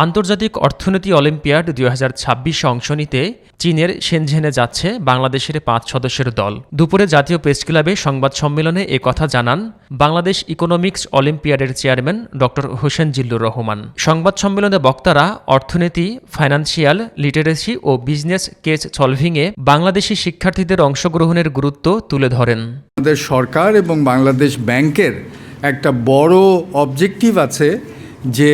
আন্তর্জাতিক অর্থনীতি অলিম্পিয়াড 2026 অংশ নিতে চীনের শেনঝেনে যাচ্ছে বাংলাদেশের 5 সদস্যের দল। দুপুরে জাতীয় প্রেস ক্লাবে সংবাদ সম্মেলনে কথা জানান বাংলাদেশ ইকোনমিক্স অলিম্পিয়াডের চেয়ারম্যান ড হোসেন জিল্লুর রহমান। সংবাদ সম্মেলনে বক্তারা অর্থনীতি, ফাইন্যান্সিয়াল লিটারেসি ও বিজনেস কেস সলভিংয়ে বাংলাদেশি শিক্ষার্থীদের অংশগ্রহণের গুরুত্ব তুলে ধরেন। আমাদের সরকার এবং বাংলাদেশ ব্যাংকের একটা বড় অবজেক্টিভ আছে যে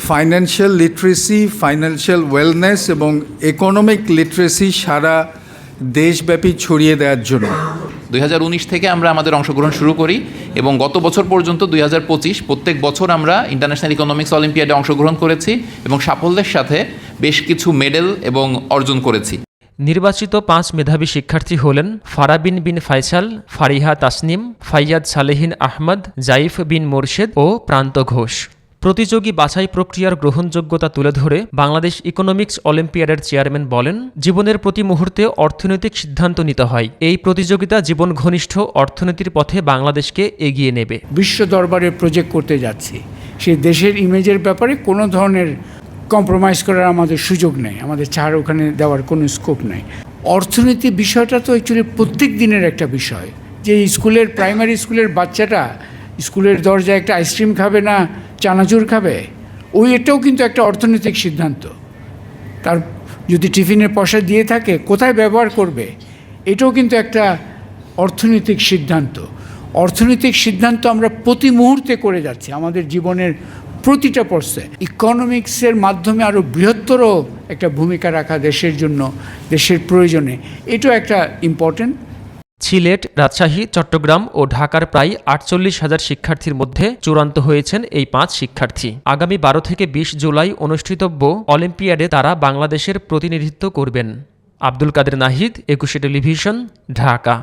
ফাইন্যান্সিয়াল লিটারেসি, ফাইন্যান্সিয়াল ওয়েলনেস এবং ইকোনমিক লিটারেসি সারা দেশব্যাপী ছড়িয়ে দেওয়ার জন্য 2019 থেকে আমরা আমাদের অংশগ্রহণ শুরু করি এবং গত বছর পর্যন্ত 2025 প্রত্যেক বছর আমরা ইন্টারন্যাশনাল ইকোনমিক্স অলিম্পিয়াডে অংশগ্রহণ করেছি এবং সাফল্যের সাথে বেশ কিছু মেডেল এবং অর্জন করেছি। নির্বাচিত 5 মেধাবী শিক্ষার্থী হলেন ফারাবিন বিন ফাইসাল, ফারিহা তাসনিম, ফাইয়াদ সালেহিন আহমদ, জাইফ বিন মোরশেদ ও প্রান্ত ঘোষ। প্রতিযোগী বাছাই প্রক্রিয়ার গ্রহণযোগ্যতা তুলে ধরে বাংলাদেশ ইকোনমিক্স অলিম্পিয়াডের চেয়ারম্যান বলেন, জীবনের প্রতি মুহূর্তে অর্থনৈতিক সিদ্ধান্ত নিতে হয়। এই প্রতিযোগিতা জীবন ঘনিষ্ঠ অর্থনীতির পথে বাংলাদেশকে এগিয়ে নেবে। বিশ্ব দরবারে প্রজেক্ট করতে যাচ্ছি, সেই দেশের ইমেজের ব্যাপারে কোনো ধরনের কম্প্রোমাইজ করার আমাদের সুযোগ নেই, আমাদের ছাড় ওখানে দেওয়ার কোনো স্কোপ নেই। অর্থনীতি বিষয়টা তো অ্যাকচুয়ালি প্রত্যেক দিনের একটা বিষয়, যে স্কুলের প্রাইমারি স্কুলের বাচ্চাটা স্কুলের দরজায় একটা আইসক্রিম খাবে না চানাচুর খাবে, এটাও কিন্তু একটা অর্থনৈতিক সিদ্ধান্ত। তার যদি টিফিনের পয়সা দিয়ে থাকে কোথায় ব্যবহার করবে, এটাও কিন্তু একটা অর্থনৈতিক সিদ্ধান্ত। অর্থনৈতিক সিদ্ধান্ত আমরা প্রতি মুহূর্তে করে যাচ্ছি আমাদের জীবনের প্রতিটা পর্যায়ে। ইকোনমিক্সের মাধ্যমে আরও বৃহত্তর একটা ভূমিকা রাখা দেশের জন্য, দেশের প্রয়োজনে, এটাও একটা ইম্পর্টেন্ট। সিলেট, রাজশাহী, চট্টগ্রাম ও ঢাকার প্রায় 48,000 শিক্ষার্থীর মধ্যে চূড়ান্ত হয়েছেন এই 5 শিক্ষার্থী। আগামী 12 থেকে 20 জুলাই অনুষ্ঠিতব্য অলিম্পিয়াডে তারা বাংলাদেশের প্রতিনিধিত্ব করবেন। আব্দুল কাদের নাহিদ, 21 টেলিভিশন, ঢাকা।